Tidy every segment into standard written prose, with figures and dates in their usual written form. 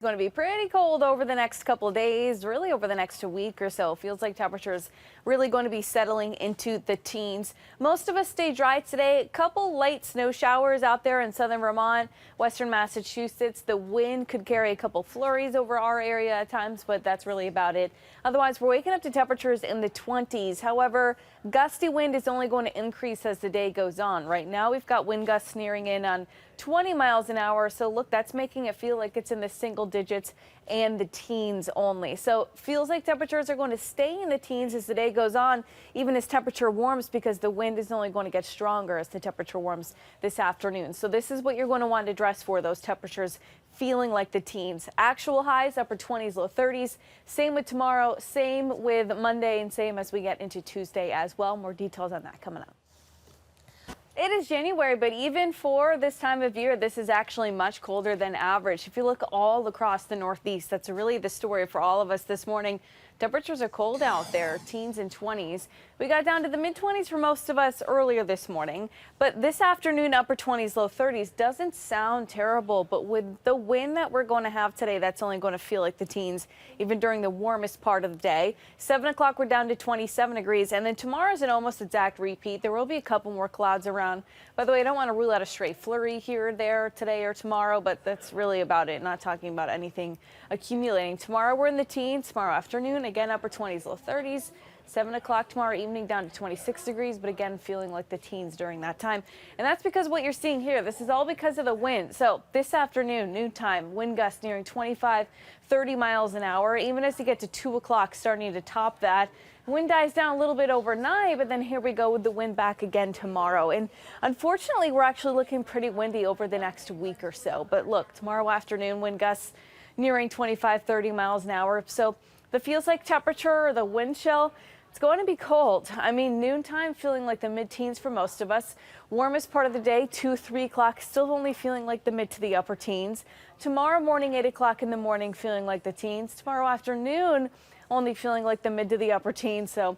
Going to be pretty cold over the next couple of days, really over the next week or so. Feels like temperatures really going to be settling into the teens. Most of us stay dry today. A couple light snow showers out there in southern Vermont, western Massachusetts. The wind could carry a couple flurries over our area at times, but that's really about it. Otherwise, we're waking up to temperatures in the 20s. However, gusty wind is only going to increase as the day goes on. Right now, we've got wind gusts nearing in on 20 miles an hour. So look, that's making it feel like it's in the single digits and the teens only. So feels like temperatures are going to stay in the teens as the day goes on, even as temperature warms, because the wind is only going to get stronger as the temperature warms this afternoon. So this is what you're going to want to dress for, those temperatures feeling like the teens. Actual highs upper 20s, low 30s. Same with tomorrow, same with Monday, and same as we get into Tuesday as well. More details on that coming up. It is January, but even for this time of year, this is actually much colder than average. If you look all across the Northeast, that's really the story for all of us this morning. Temperatures are cold out there, teens and 20s. We got down to the mid-20s for most of us earlier this morning, but this afternoon, upper 20s, low 30s doesn't sound terrible, but with the wind that we're going to have today, that's only going to feel like the teens, even during the warmest part of the day. 7 o'clock, we're down to 27 degrees, and then tomorrow's an almost exact repeat. There will be a couple more clouds around. By the way, I don't want to rule out a stray flurry here or there today or tomorrow, but that's really about it. Not talking about anything accumulating. Tomorrow, we're in the teens. Tomorrow afternoon, again, upper 20s, low 30s. 7 o'clock tomorrow evening down to 26 degrees, but again, feeling like the teens during that time. And that's because what you're seeing here, this is all because of the wind. So this afternoon, noontime, wind gusts nearing 25, 30 miles an hour. Even as you get to 2 o'clock, starting to top that. Wind dies down a little bit overnight, but then here we go with the wind back again tomorrow. And unfortunately, we're actually looking pretty windy over the next week or so. But look, tomorrow afternoon, wind gusts nearing 25, 30 miles an hour. So the feels like temperature or the wind chill, it's going to be cold. I mean, noontime feeling like the mid-teens for most of us. Warmest part of the day, 2, 3 o'clock, still only feeling like the mid to the upper teens. Tomorrow morning, 8 o'clock in the morning, feeling like the teens. Tomorrow afternoon, only feeling like the mid to the upper teens. So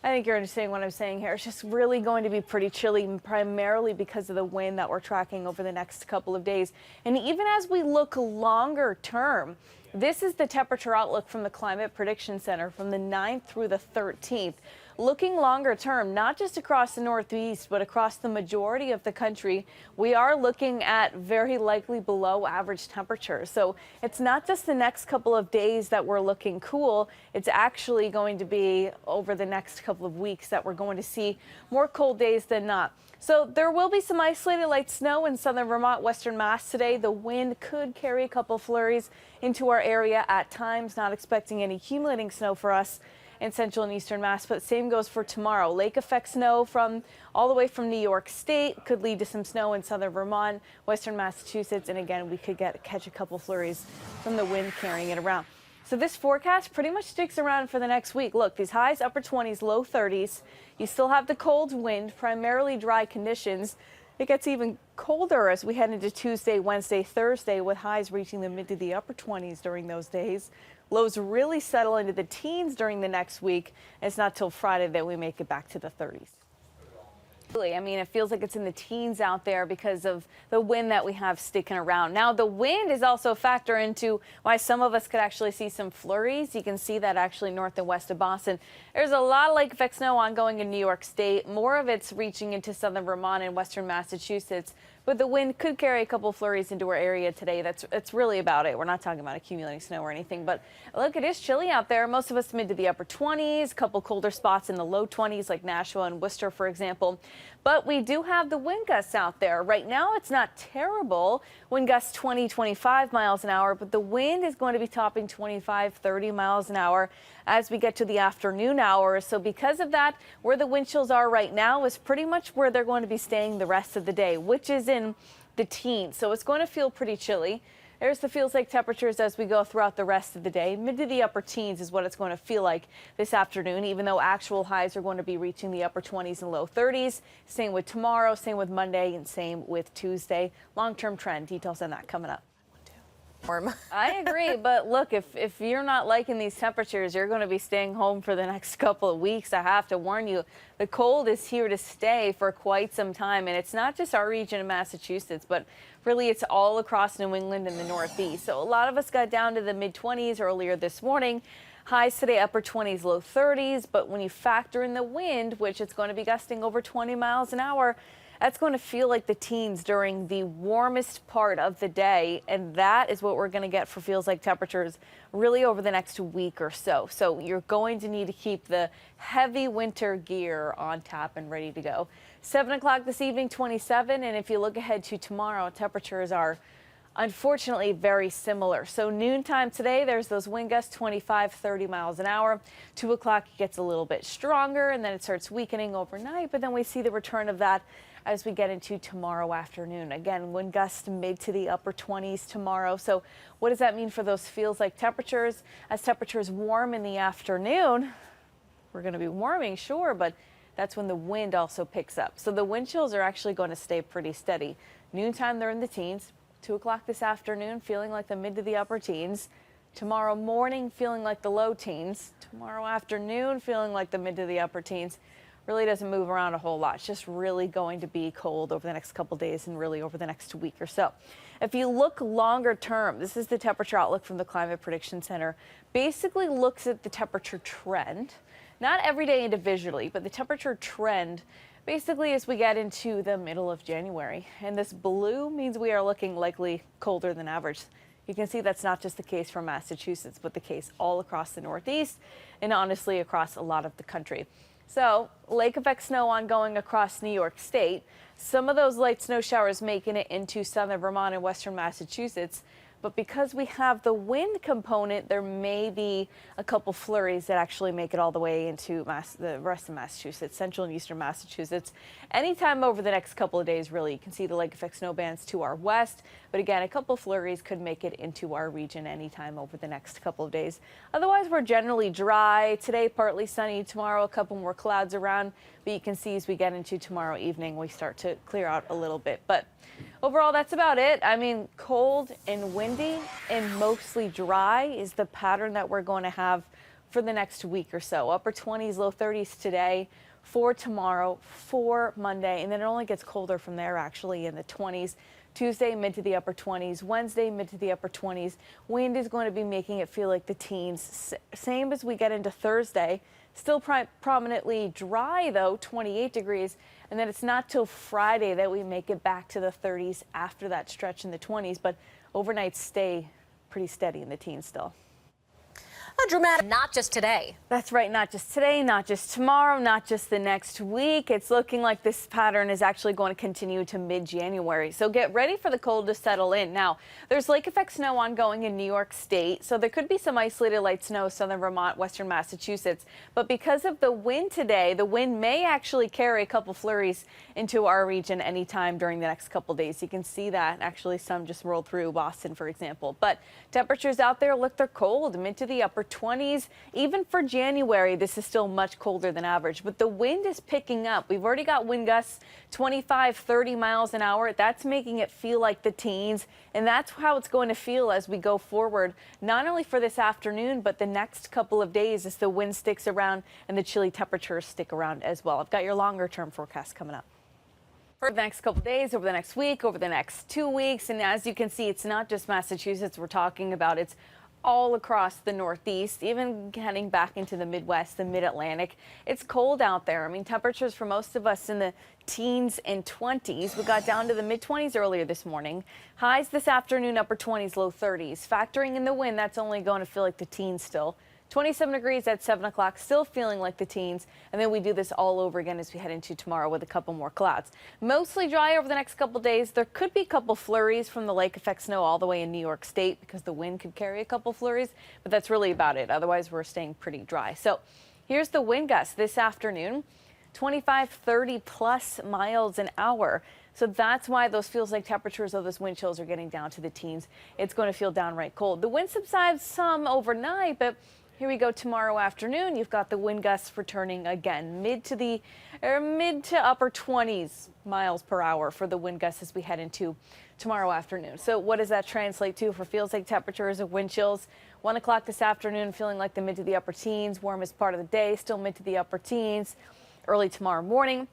I think you're understanding what I'm saying here. It's just really going to be pretty chilly, primarily because of the wind that we're tracking over the next couple of days. And even as we look longer term, this is the temperature outlook from the Climate Prediction Center from the 9th through the 13th. Looking longer term, not just across the Northeast, but across the majority of the country, we are looking at very likely below average temperatures. So it's not just the next couple of days that we're looking cool. It's actually going to be over the next couple of weeks that we're going to see more cold days than not. So there will be some isolated light snow in southern Vermont, western Mass today. The wind could carry a couple flurries into our area at times. Not expecting any accumulating snow for us in central and eastern Mass, but same goes for tomorrow. Lake effect snow from all the way from New York State could lead to some snow in southern Vermont, western Massachusetts, and again, we could catch a couple flurries from the wind carrying it around. So this forecast pretty much sticks around for the next week. Look, these highs, upper 20s, low 30s. You still have the cold wind, primarily dry conditions. It gets even colder as we head into Tuesday, Wednesday, Thursday, with highs reaching the mid to the upper 20s during those days. Lows really settle into the teens during the next week. It's not till Friday that we make it back to the 30s. I mean, it feels like it's in the teens out there because of the wind that we have sticking around. Now, the wind is also a factor into why some of us could actually see some flurries. You can see that actually north and west of Boston. There's a lot of lake effect snow ongoing in New York State. More of it's reaching into southern Vermont and western Massachusetts. But the wind could carry a couple flurries into our area today. That's really about it. We're not talking about accumulating snow or anything. But look, it is chilly out there. Most of us mid to the upper 20s, a couple colder spots in the low 20s like Nashua and Worcester, for example. But we do have the wind gusts out there. Right now, it's not terrible. Wind gusts 20, 25 miles an hour, but the wind is going to be topping 25, 30 miles an hour as we get to the afternoon hours. So because of that, where the wind chills are right now is pretty much where they're going to be staying the rest of the day, which is in the teens. So it's going to feel pretty chilly. There's the feels like temperatures as we go throughout the rest of the day. Mid to the upper teens is what it's going to feel like this afternoon, even though actual highs are going to be reaching the upper 20s and low 30s. Same with tomorrow, same with Monday, and same with Tuesday. Long-term trend, details on that coming up. warm. I agree, but look, if you're not liking these temperatures, you're going to be staying home for the next couple of weeks. I have to warn you, the cold is here to stay for quite some time, and it's not just our region of Massachusetts, but really it's all across New England and the Northeast. So a lot of us got down to the mid-20s earlier this morning. Highs today upper 20s, low 30s, but when you factor in the wind, which it's going to be gusting over 20 miles an hour, that's going to feel like the teens during the warmest part of the day, and that is what we're going to get for feels like temperatures really over the next week or so. So you're going to need to keep the heavy winter gear on tap and ready to go. 7 o'clock this evening, 27, and if you look ahead to tomorrow, temperatures are unfortunately very similar. So noontime today, there's those wind gusts 25, 30 miles an hour. 2 o'clock it gets a little bit stronger, and then it starts weakening overnight, but then we see the return of that as we get into tomorrow afternoon. Again, wind gusts mid to the upper 20s tomorrow. So what does that mean for those feels like temperatures? As temperatures warm in the afternoon, we're going to be warming, sure, but that's when the wind also picks up. So the wind chills are actually going to stay pretty steady. Noontime, they're in the teens. 2 o'clock this afternoon, feeling like the mid to the upper teens. Tomorrow morning, feeling like the low teens. Tomorrow afternoon, feeling like the mid to the upper teens. Really doesn't move around a whole lot. It's just really going to be cold over the next couple days and really over the next week or so. If you look longer term, this is the temperature outlook from the Climate Prediction Center. Basically looks at the temperature trend, not every day individually, but the temperature trend basically as we get into the middle of January. And this blue means we are looking likely colder than average. You can see that's not just the case for Massachusetts, but the case all across the Northeast and honestly across a lot of the country. So lake effect snow ongoing across New York State. Some of those light snow showers making it into southern Vermont and western Massachusetts. But because we have the wind component, there may be a couple flurries that actually make it all the way into the rest of Massachusetts, central and eastern Massachusetts. Anytime over the next couple of days, really, you can see the lake effect snow bands to our west. But again, a couple flurries could make it into our region anytime over the next couple of days. Otherwise, we're generally dry. Today, partly sunny. Tomorrow, a couple more clouds around. But you can see as we get into tomorrow evening, we start to clear out a little bit. But overall, that's about it. I mean, cold and windy and mostly dry is the pattern that we're going to have for the next week or so. Upper 20s, low 30s today, for tomorrow, for Monday, and then it only gets colder from there actually in the 20s. Tuesday, mid to the upper 20s. Wednesday, mid to the upper 20s. Wind is going to be making it feel like the teens. Same as we get into Thursday. Still prominently dry, though, 28 degrees. And then it's not till Friday that we make it back to the 30s after that stretch in the 20s. But overnights stay pretty steady in the teens still. A dramatic, not just today. That's right. Not just today, not just tomorrow, not just the next week. It's looking like this pattern is actually going to continue to mid-January. So get ready for the cold to settle in. Now, there's lake effect snow ongoing in New York State. So there could be some isolated light snow, southern Vermont, western Massachusetts. But because of the wind today, the wind may actually carry a couple flurries into our region anytime during the next couple days. You can see that actually some just rolled through Boston, for example. But temperatures out there look, they're cold, mid to the upper 20s. Even for January, this is still much colder than average, but the wind is picking up. We've already got wind gusts 25, 30 miles an hour. That's making it feel like the teens, and that's how it's going to feel as we go forward, not only for this afternoon, but the next couple of days as the wind sticks around and the chilly temperatures stick around as well. I've got your longer term forecast coming up for the next couple days, over the next week, over the next 2 weeks. And as you can see, it's not just Massachusetts we're talking about. It's all across the Northeast, even heading back into the Midwest, the Mid-Atlantic. It's cold out there. I mean, temperatures for most of us in the teens and 20s. We got down to the mid-20s earlier this morning. Highs this afternoon, upper 20s, low 30s. Factoring in the wind, that's only going to feel like the teens still. 27 degrees at 7 o'clock, still feeling like the teens. And then we do this all over again as we head into tomorrow with a couple more clouds. Mostly dry over the next couple days. There could be a couple flurries from the lake effect snow all the way in New York State because the wind could carry a couple flurries, but that's really about it. Otherwise, we're staying pretty dry. So here's the wind gusts this afternoon, 25, 30 plus miles an hour. So that's why those feels like temperatures of those wind chills are getting down to the teens. It's going to feel downright cold. The wind subsides some overnight, but Here we go tomorrow afternoon. You've got the wind gusts returning again, mid to upper 20s miles per hour for the wind gusts as we head into tomorrow afternoon. So what does that translate to for feels like temperatures of wind chills? 1 o'clock this afternoon, feeling like the mid to the upper teens, warmest part of the day, still mid to the upper teens. Early tomorrow morning,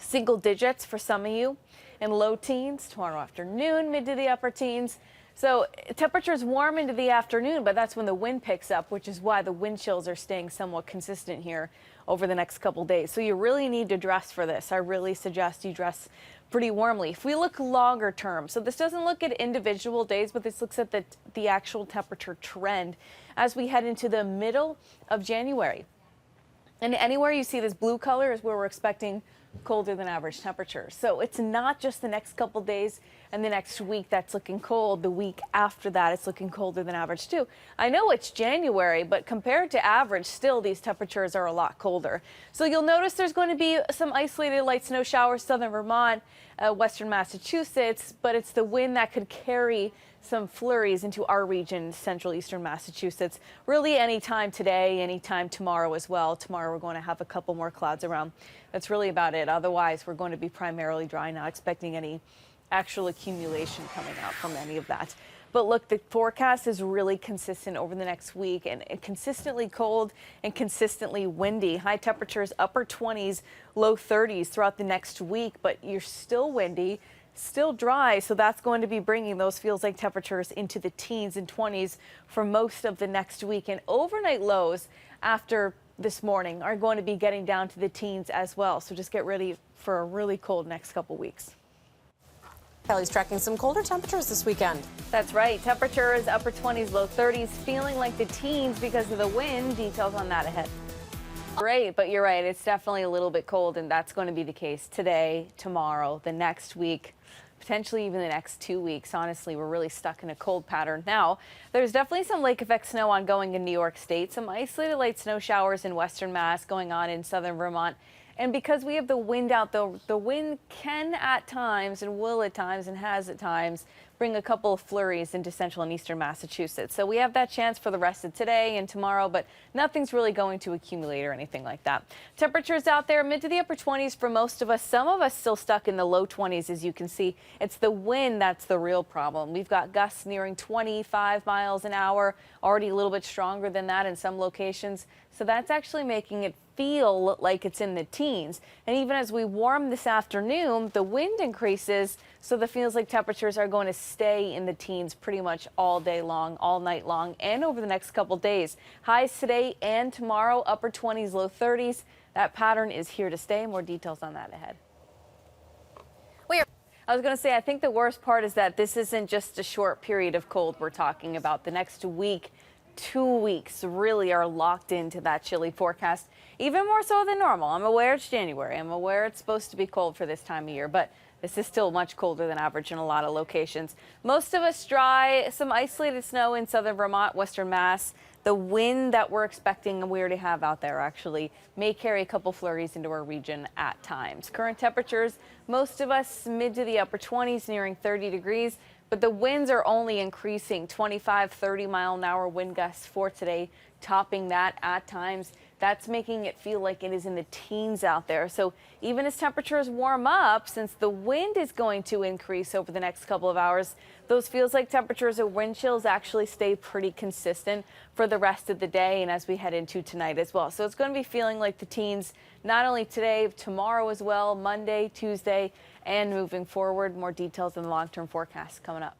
single digits for some of you, and low teens tomorrow afternoon, mid to the upper teens. So temperatures warm into the afternoon, but that's when the wind picks up, which is why the wind chills are staying somewhat consistent here over the next couple days. So you really need to dress for this. I really suggest you dress pretty warmly. If we look longer term, so this doesn't look at individual days, but this looks at the actual temperature trend as we head into the middle of January. And anywhere you see this blue color is where we're expecting colder than average temperatures. So it's not just the next couple days and the next week that's looking cold. The week after that, it's looking colder than average too. I know it's January, but compared to average, still these temperatures are a lot colder. So you'll notice there's going to be some isolated light snow showers, southern Vermont, western Massachusetts, but it's the wind that could carry some flurries into our region, central eastern Massachusetts, really anytime today, anytime tomorrow as well. Tomorrow we're going to have a couple more clouds around. That's really about it. Otherwise, we're going to be primarily dry, not expecting any actual accumulation coming out from any of that. But look, the forecast is really consistent over the next week and consistently cold and consistently windy. High temperatures, upper 20s, low 30s throughout the next week, but you're still windy, still dry, so that's going to be bringing those feels like temperatures into the teens and 20s for most of the next week. And overnight lows after this morning are going to be getting down to the teens as well. So just get ready for a really cold next couple weeks. Kelly's tracking some colder temperatures this weekend. That's right. Temperatures upper 20s, low 30s, feeling like the teens because of the wind. Details on that ahead. Great, but you're right. It's definitely a little bit cold, and that's going to be the case today, tomorrow, the next week, potentially even the next 2 weeks. Honestly, we're really stuck in a cold pattern now. There's definitely some lake effect snow ongoing in New York State, some isolated light snow showers in western Mass going on in southern Vermont. And because we have the wind out, though, the wind can at times and will at times and has at times bring a couple of flurries into central and eastern Massachusetts. So we have that chance for the rest of today and tomorrow, but nothing's really going to accumulate or anything like that. Temperatures out there mid to the upper 20s for most of us. Some of us still stuck in the low 20s, as you can see. It's the wind that's the real problem. We've got gusts nearing 25 miles an hour, already a little bit stronger than that in some locations. So that's actually making it feel like it's in the teens. And even as we warm this afternoon, the wind increases, so the feels like temperatures are going to stay in the teens pretty much all day long, all night long, and over the next couple days. Highs today and tomorrow, upper 20s, low 30s. That pattern is here to stay. More details on that ahead. I was going to say, I think the worst part is that this isn't just a short period of cold we're talking about. The next week, 2 weeks really are locked into that chilly forecast, even more so than normal. I'm aware it's January. I'm aware it's supposed to be cold for this time of year, but this is still much colder than average in a lot of locations. Most of us dry, some isolated snow in southern Vermont, western Mass. The wind that we're expecting we already have out there actually may carry a couple flurries into our region at times. Current temperatures, most of us mid to the upper 20s, nearing 30 degrees. But the winds are only increasing, 25, 30 mile an hour wind gusts for today, topping that at times. That's making it feel like it is in the teens out there. So even as temperatures warm up, since the wind is going to increase over the next couple of hours, those feels like temperatures or wind chills actually stay pretty consistent for the rest of the day and as we head into tonight as well. So it's going to be feeling like the teens not only today, tomorrow as well, Monday, Tuesday, and moving forward. More details in the long-term forecast coming up.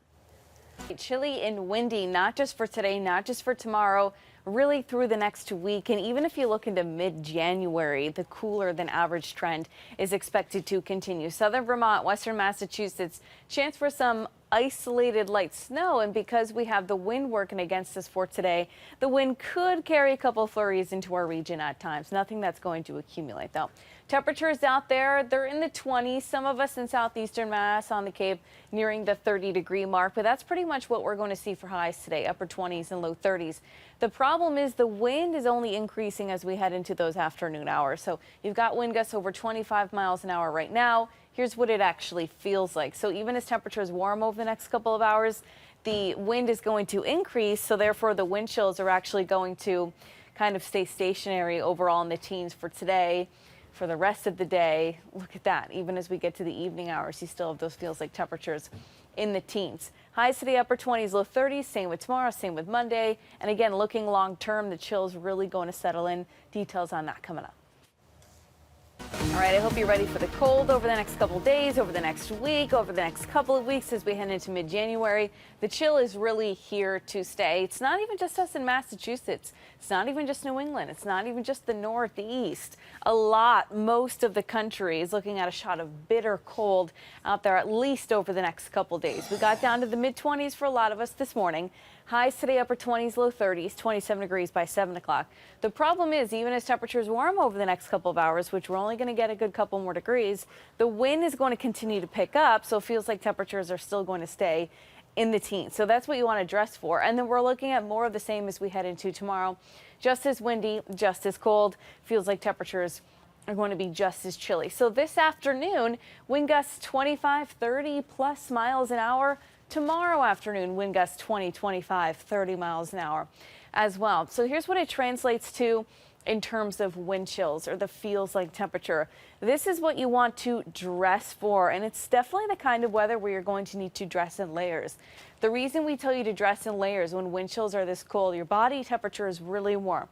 Chilly and windy, not just for today, not just for tomorrow, really through the next week. And even if you look into mid-January, the cooler than average trend is expected to continue. Southern Vermont, western Massachusetts, chance for some isolated light snow. And because we have the wind working against us for today, the wind could carry a couple flurries into our region at times. Nothing that's going to accumulate, though. Temperatures out there, they're in the 20s. Some of us in southeastern Mass on the Cape nearing the 30-degree mark, but that's pretty much what we're going to see for highs today, upper 20s and low 30s. The problem is the wind is only increasing as we head into those afternoon hours. So you've got wind gusts over 25 miles an hour right now. Here's what it actually feels like. So even as temperatures warm over the next couple of hours, the wind is going to increase, so therefore the wind chills are actually going to kind of stay stationary overall in the teens for today. For the rest of the day, look at that. Even as we get to the evening hours, you still have those feels like temperatures in the teens. Highs to the upper 20s, low 30s. Same with tomorrow, same with Monday. And again, looking long term, the chills really going to settle in. Details on that coming up. All right, I hope you're ready for the cold over the next couple of days, over the next week, over the next couple of weeks as we head into mid-January. The chill is really here to stay. It's not even just us in Massachusetts. It's not even just New England. It's not even just the Northeast. Most of the country is looking at a shot of bitter cold out there, at least over the next couple of days. We got down to the mid-20s for a lot of us this morning. Highs today, upper 20s, low 30s, 27 degrees by 7 o'clock. The problem is, even as temperatures warm over the next couple of hours, which we're only going to get a good couple more degrees, the wind is going to continue to pick up, so it feels like temperatures are still going to stay in the teens. So that's what you want to dress for. And then we're looking at more of the same as we head into tomorrow. Just as windy, just as cold. Feels like temperatures are going to be just as chilly. So this afternoon, wind gusts 25, 30 plus miles an hour. Tomorrow afternoon, wind gusts 20, 25, 30 miles an hour as well. So here's what it translates to in terms of wind chills or the feels like temperature. This is what you want to dress for, and it's definitely the kind of weather where you're going to need to dress in layers. The reason we tell you to dress in layers when wind chills are this cold, your body temperature is really warm.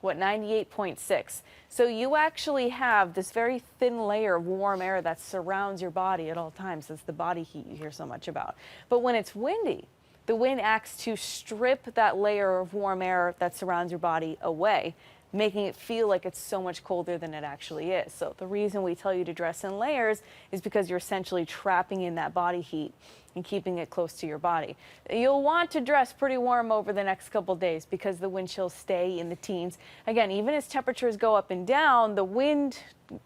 98.6. So you actually have this very thin layer of warm air that surrounds your body at all times. It's the body heat you hear so much about. But when it's windy, the wind acts to strip that layer of warm air that surrounds your body away, making it feel like it's so much colder than it actually is. So the reason we tell you to dress in layers is because you're essentially trapping in that body heat and keeping it close to your body. You'll want to dress pretty warm over the next couple days because the wind chills stay in the teens. Again, even as temperatures go up and down, the wind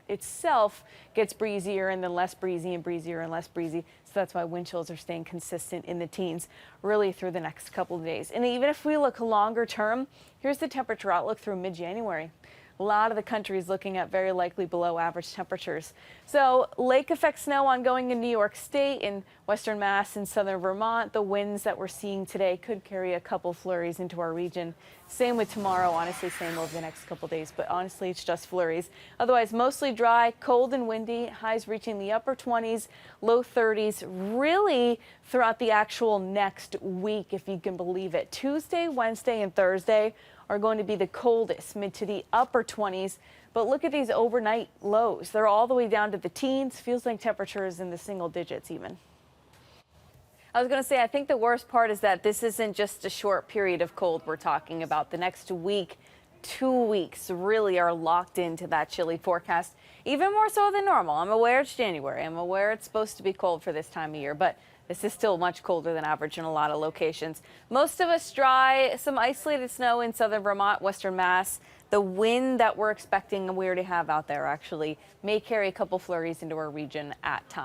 itself gets breezier and then less breezy and breezier and less breezy. So that's why wind chills are staying consistent in the teens really through the next couple of days. And even if we look longer term, here's the temperature outlook through mid-January. A lot of the country is looking at very likely below average temperatures. So lake effect snow ongoing in New York State, in western Mass and southern Vermont. The winds that we're seeing today could carry a couple flurries into our region. Same with tomorrow, honestly, same over the next couple days, but honestly, it's just flurries. Otherwise, mostly dry, cold and windy, highs reaching the upper 20s, low 30s, really throughout the actual next week, if you can believe it. Tuesday, Wednesday, and Thursday are going to be the coldest, mid to the upper 20s. But look at these overnight lows. They're all the way down to the teens. Feels like temperatures in the single digits even. I was going to say, I think the worst part is that this isn't just a short period of cold we're talking about. The next week, 2 weeks really are locked into that chilly forecast, even more so than normal. I'm aware it's January. I'm aware it's supposed to be cold for this time of year, but this is still much colder than average in a lot of locations. Most of us dry, some isolated snow in southern Vermont, western Mass. The wind that we're expecting and we already have out there actually may carry a couple flurries into our region at times.